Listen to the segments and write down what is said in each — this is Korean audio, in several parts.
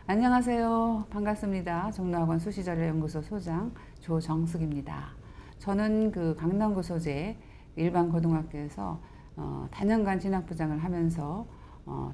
안녕하세요. 반갑습니다. 종로학원 수시전략연구소 소장 조정숙입니다. 저는 강남구 소재 일반 고등학교에서 다년간 진학부장을 하면서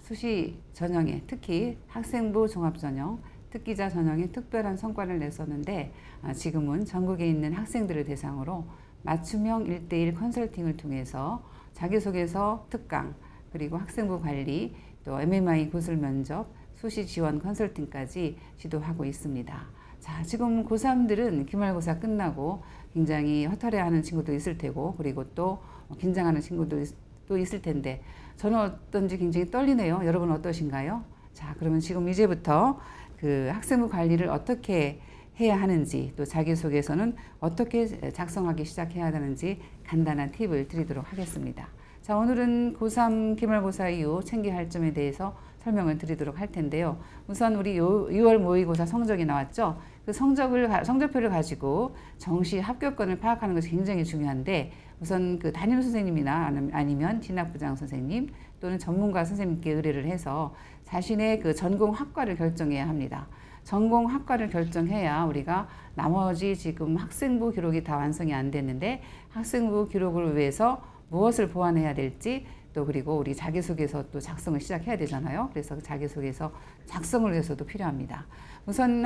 수시 전형에 특히 학생부 종합전형, 특기자 전형에 특별한 성과를 냈었는데 지금은 전국에 있는 학생들을 대상으로 맞춤형 1:1 컨설팅을 통해서 자기소개서 특강, 그리고 학생부 관리, 또 MMI 구술 면접, 수시 지원 컨설팅까지 지도하고 있습니다. 자, 지금 고3들은 기말고사 끝나고 굉장히 허탈해하는 친구도 있을 테고, 그리고 또 긴장하는 친구도 또 있을 텐데, 저는 어떤지 굉장히 떨리네요. 여러분 어떠신가요? 자, 그러면 지금 이제부터 학생부 관리를 어떻게 해야 하는지, 또 자기소개서는 어떻게 작성하기 시작해야 하는지 간단한 팁을 드리도록 하겠습니다. 자, 오늘은 고3 기말고사 이후 챙겨야 할 점에 대해서 설명을 드리도록 할 텐데요. 우선 우리 6월 모의고사 성적이 나왔죠. 그 성적표를 가지고 정시 합격권을 파악하는 것이 굉장히 중요한데, 우선 담임 선생님이나 아니면 진학부장 선생님 또는 전문가 선생님께 의뢰를 해서 자신의 전공 학과를 결정해야 합니다. 전공 학과를 결정해야 우리가 나머지 지금 학생부 기록이 다 완성이 안 됐는데 학생부 기록을 위해서 무엇을 보완해야 될지, 또 그리고 우리 자기소개서 또 작성을 시작해야 되잖아요. 그래서 자기소개서 작성을 위해서도 필요합니다. 우선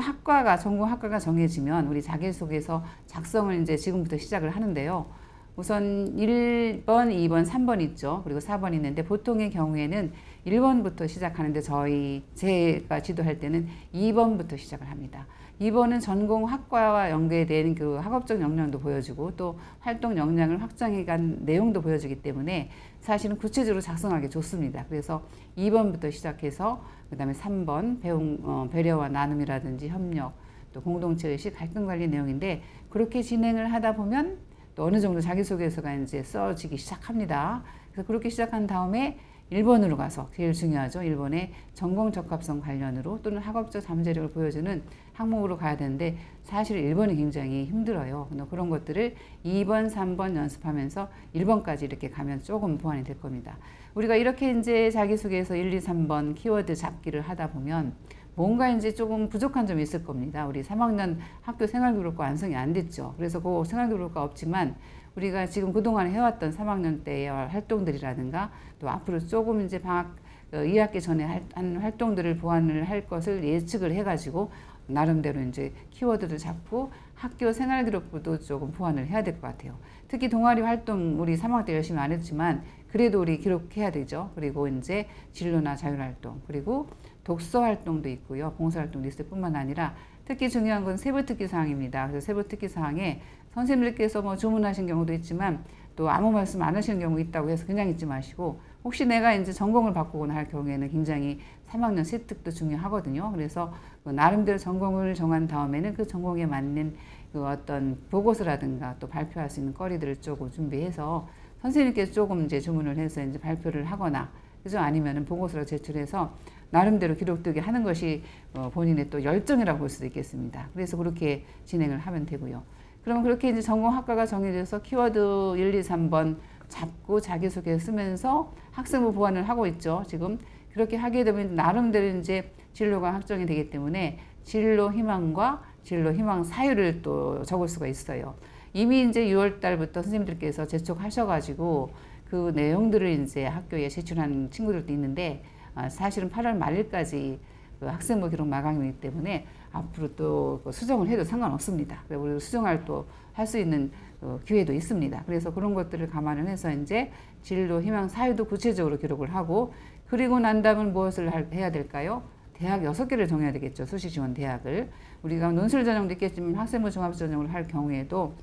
전공 학과가 정해지면 우리 자기소개서 작성을 이제 지금부터 시작을 하는데요. 우선 1번, 2번, 3번 있죠. 그리고 4번 있는데 보통의 경우에는 1번부터 시작하는데 제가 지도할 때는 2번부터 시작을 합니다. 2번은 전공 학과와 연계된 학업적 역량도 보여주고 또 활동 역량을 확장해간 내용도 보여주기 때문에 사실은 구체적으로 작성하기 좋습니다. 그래서 2번부터 시작해서 그 다음에 3번 배려와 나눔이라든지 협력, 또 공동체의식, 갈등관리 내용인데, 그렇게 진행을 하다 보면 또 어느 정도 자기소개서가 이제 써지기 시작합니다. 그래서 그렇게 시작한 다음에 1번으로 가서 제일 중요하죠. 1번에 전공 적합성 관련으로 또는 학업적 잠재력을 보여주는 항목으로 가야 되는데 사실 1번이 굉장히 힘들어요. 그런 것들을 2번, 3번 연습하면서 1번까지 이렇게 가면 조금 보완이 될 겁니다. 우리가 이렇게 이제 자기소개서 1, 2, 3번 키워드 잡기를 하다 보면 뭔가 이제 조금 부족한 점이 있을 겁니다. 우리 3학년 학교 생활기록과 완성이 안 됐죠. 그래서 그 생활기록과 없지만 우리가 지금 그동안 해왔던 3학년 때의 활동들이라든가 또 앞으로 조금 이제 방학 2학기 전에 한 활동들을 보완을 할 것을 예측을 해가지고 나름대로 이제 키워드를 잡고 학교 생활기록부도 조금 보완을 해야 될 것 같아요. 특히 동아리 활동 우리 3학년 때 열심히 안 했지만 그래도 우리 기록해야 되죠. 그리고 이제 진로나 자율활동, 그리고 독서 활동도 있고요. 봉사활동 리스트뿐만 아니라 특히 중요한 건 세부특기 사항입니다. 그래서 세부특기 사항에 선생님들께서 주문하신 경우도 있지만 또 아무 말씀 안 하시는 경우 있다고 해서 그냥 잊지 마시고, 혹시 내가 이제 전공을 바꾸거나 할 경우에는 굉장히 3학년 세특도 중요하거든요. 그래서 나름대로 전공을 정한 다음에는 그 전공에 맞는 어떤 보고서라든가 또 발표할 수 있는 거리들을 조금 준비해서 선생님께서 조금 이제 주문을 해서 이제 발표를 하거나, 그죠? 아니면은 보고서를 제출해서 나름대로 기록되게 하는 것이 본인의 또 열정이라고 볼 수도 있겠습니다. 그래서 그렇게 진행을 하면 되고요. 그러면 그렇게 이제 전공 학과가 정해져서 키워드 1, 2, 3번 잡고 자기소개 쓰면서 학생부 보완을 하고 있죠. 지금 그렇게 하게 되면 나름대로 이제 진로가 확정이 되기 때문에 진로 희망과 진로 희망 사유를 또 적을 수가 있어요. 이미 이제 6월 달부터 선생님들께서 재촉하셔가지고 그 내용들을 이제 학교에 제출한 친구들도 있는데 사실은 8월 말일까지 학생부 기록 마감이기 때문에 앞으로 또 수정을 해도 상관없습니다. 우리 수정할 또 할 수 있는 기회도 있습니다. 그래서 그런 것들을 감안을 해서 이제 진로, 희망, 사유도 구체적으로 기록을 하고, 그리고 난 다음은 무엇을 해야 될까요? 대학 6개를 정해야 되겠죠. 수시 지원 대학을. 우리가 논술 전형도 있겠지만 학생부 종합 전형을 할 경우에도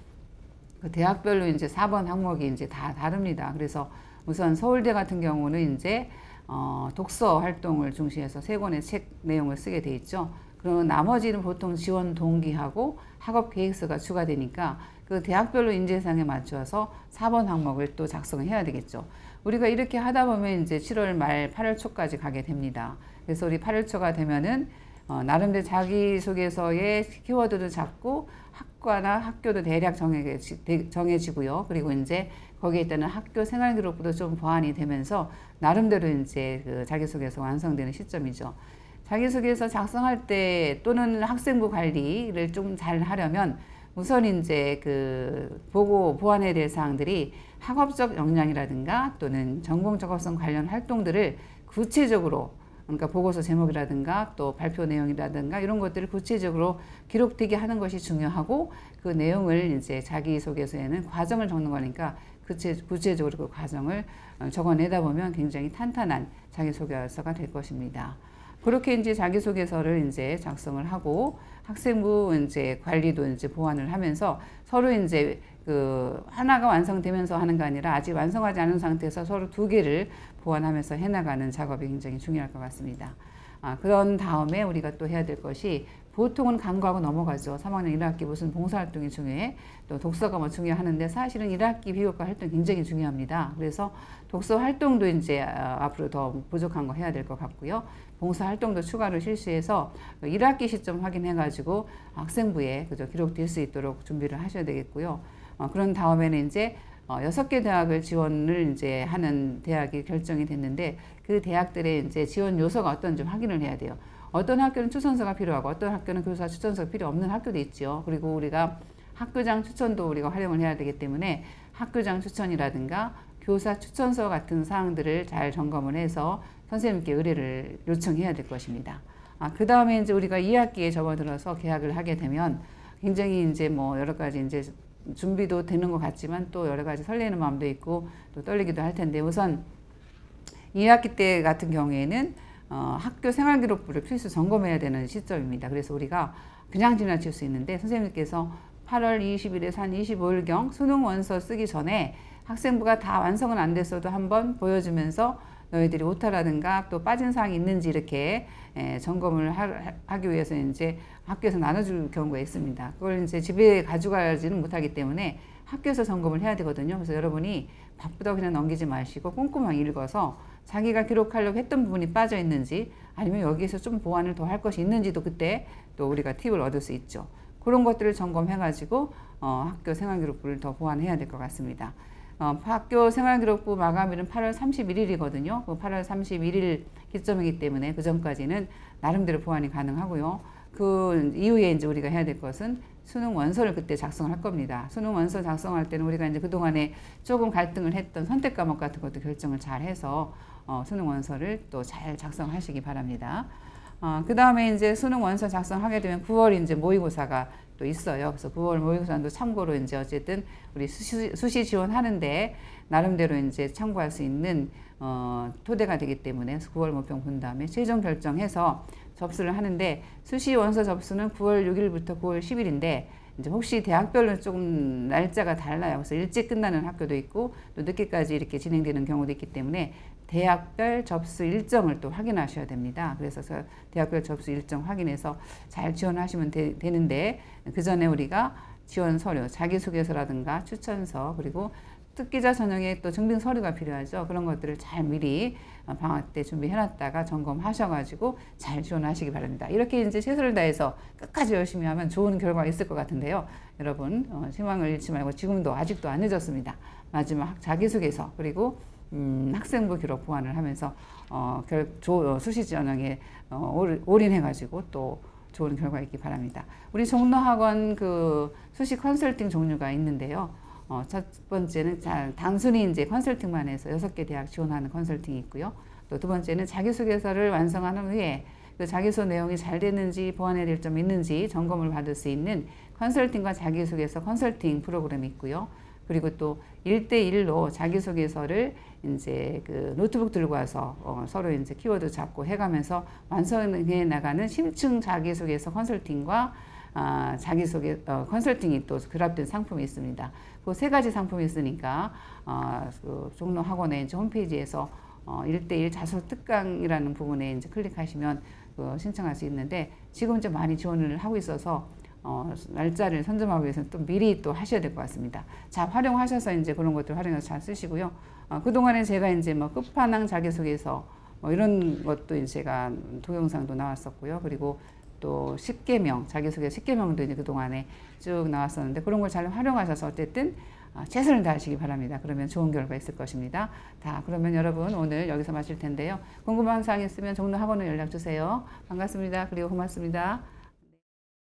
그 대학별로 이제 4번 항목이 이제 다 다릅니다. 그래서 우선 서울대 같은 경우는 이제 독서 활동을 중시해서 3권의 책 내용을 쓰게 돼 있죠. 그리고 나머지는 보통 지원 동기하고 학업 계획서가 추가되니까 그 대학별로 인재상에 맞춰서 4번 항목을 또 작성을 해야 되겠죠. 우리가 이렇게 하다 보면 이제 7월 말 8월 초까지 가게 됩니다. 그래서 우리 8월 초가 되면은 나름대로 자기소개서의 키워드를 잡고 학과나 학교도 대략 정해지고요. 그리고 이제 거기에 있다는 학교 생활기록부도 좀 보완이 되면서 나름대로 이제 자기소개서 완성되는 시점이죠. 자기소개서 작성할 때 또는 학생부 관리를 좀 잘 하려면 우선 이제 그 보고 보완해야 될 사항들이 학업적 역량이라든가 또는 전공 적합성 관련 활동들을 구체적으로, 그러니까 보고서 제목이라든가 또 발표 내용이라든가 이런 것들을 구체적으로 기록되게 하는 것이 중요하고, 그 내용을 이제 자기소개서에는 과정을 적는 거니까 구체적으로 그 과정을 적어내다 보면 굉장히 탄탄한 자기소개서가 될 것입니다. 그렇게 이제 자기소개서를 이제 작성을 하고 학생부 이제 관리도 이제 보완을 하면서 서로 이제 그 하나가 완성되면서 하는 게 아니라 아직 완성하지 않은 상태에서 서로 두 개를 보완하면서 해나가는 작업이 굉장히 중요할 것 같습니다. 그런 다음에 우리가 또 해야 될 것이, 보통은 간과하고 넘어가죠. 3학년 1학기 무슨 봉사활동이 중요해, 또 독서가 뭐 중요하는데 사실은 1학기 비교과 활동이 굉장히 중요합니다. 그래서 독서 활동도 이제 앞으로 더 부족한 거 해야 될 것 같고요. 봉사 활동도 추가로 실시해서 1학기 시점 확인해가지고 학생부에 그저 기록될 수 있도록 준비를 하셔야 되겠고요. 그런 다음에는 이제 6개 대학을 지원을 이제 하는 대학이 결정이 됐는데, 그 대학들의 이제 지원 요소가 어떤지 확인을 해야 돼요. 어떤 학교는 추천서가 필요하고 어떤 학교는 교사 추천서가 필요 없는 학교도 있죠. 그리고 우리가 학교장 추천도 우리가 활용을 해야 되기 때문에 학교장 추천이라든가 교사 추천서 같은 사항들을 잘 점검을 해서 선생님께 의뢰를 요청해야 될 것입니다. 그 다음에 이제 우리가 2학기에 접어들어서 개학을 하게 되면 굉장히 이제 뭐 여러 가지 이제 준비도 되는 것 같지만 또 여러 가지 설레는 마음도 있고 또 떨리기도 할 텐데, 우선 2학기 때 같은 경우에는 학교 생활기록부를 필수 점검해야 되는 시점입니다. 그래서 우리가 그냥 지나칠 수 있는데, 선생님께서 8월 20일에서 한 25일경 수능 원서 쓰기 전에 학생부가 다 완성은 안 됐어도 한번 보여주면서 너희들이 오타라든가 또 빠진 사항이 있는지 이렇게 점검을 하기 위해서 이제 학교에서 나눠줄 경우가 있습니다. 그걸 이제 집에 가져가지는 못하기 때문에 학교에서 점검을 해야 되거든요. 그래서 여러분이 바쁘다고 그냥 넘기지 마시고 꼼꼼하게 읽어서 자기가 기록하려고 했던 부분이 빠져 있는지, 아니면 여기에서 좀 보완을 더 할 것이 있는지도 그때 또 우리가 팁을 얻을 수 있죠. 그런 것들을 점검해가지고 학교 생활기록부를 더 보완해야 될 것 같습니다. 학교 생활기록부 마감일은 8월 31일이거든요. 그 8월 31일 기점이기 때문에 그 전까지는 나름대로 보완이 가능하고요. 그 이후에 이제 우리가 해야 될 것은 수능 원서를 그때 작성을 할 겁니다. 수능 원서 작성할 때는 우리가 이제 그동안에 조금 갈등을 했던 선택 과목 같은 것도 결정을 잘 해서 수능 원서를 또 잘 작성하시기 바랍니다. 그 다음에 이제 수능 원서 작성하게 되면 9월 이제 모의고사가 또 있어요. 그래서 9월 모의고사도 참고로 이제 어쨌든 우리 수시 지원하는데 나름대로 이제 참고할 수 있는 토대가 되기 때문에 9월 모평 본 다음에 최종 결정해서 접수를 하는데, 수시 원서 접수는 9월 6일부터 9월 10일인데 이제 혹시 대학별로 조금 날짜가 달라요. 그래서 일찍 끝나는 학교도 있고 또 늦게까지 이렇게 진행되는 경우도 있기 때문에 대학별 접수 일정을 또 확인하셔야 됩니다. 그래서 대학별 접수 일정 확인해서 잘 지원하시면 되는데, 그 전에 우리가 지원 서류, 자기소개서라든가 추천서, 그리고 특기자 전형에 또 증빙 서류가 필요하죠. 그런 것들을 잘 미리 방학 때 준비해놨다가 점검하셔가지고 잘 지원하시기 바랍니다. 이렇게 이제 최선을 다해서 끝까지 열심히 하면 좋은 결과가 있을 것 같은데요. 여러분 희망을 잃지 말고 지금도 아직도 안 늦었습니다. 마지막 자기소개서 그리고 학생부 기록 보완을 하면서 수시 전형에 올인해가지고 또 좋은 결과 있기 바랍니다. 우리 종로학원 그 수시 컨설팅 종류가 있는데요. 첫 번째는 단순히 이제 컨설팅만 해서 6개 대학 지원하는 컨설팅이 있고요. 또 두 번째는 자기소개서를 완성한 후에 그 자기소 내용이 잘 됐는지 보완해야 될 점이 있는지 점검을 받을 수 있는 컨설팅과 자기소개서 컨설팅 프로그램이 있고요. 그리고 또 1대1로 자기소개서를 이제 그 노트북 들고 와서 서로 이제 키워드 잡고 해가면서 완성해 나가는 심층 자기소개서 컨설팅과 자기소개 컨설팅이 또 결합된 상품이 있습니다. 그 세 가지 상품이 있으니까 그 종로 학원의 이제 홈페이지에서 1대1 자소 특강이라는 부분에 이제 클릭하시면 신청할 수 있는데, 지금 이제 많이 지원을 하고 있어서 날짜를 선점하기 위해서는 또 미리 또 하셔야 될 것 같습니다. 잘 활용하셔서 이제 그런 것들 활용해서 잘 쓰시고요. 그동안에 제가 이제 뭐 끝판왕 자기소개서 이런 것도 이제 제가 동영상도 나왔었고요. 그리고 또 10개명, 자기소개 10개명도 이제 그동안에 쭉 나왔었는데, 그런 걸 잘 활용하셔서 어쨌든 최선을 다하시기 바랍니다. 그러면 좋은 결과 있을 것입니다. 자, 그러면 여러분 오늘 여기서 마칠 텐데요. 궁금한 사항 있으면 종로 학원으로 연락 주세요. 반갑습니다. 그리고 고맙습니다.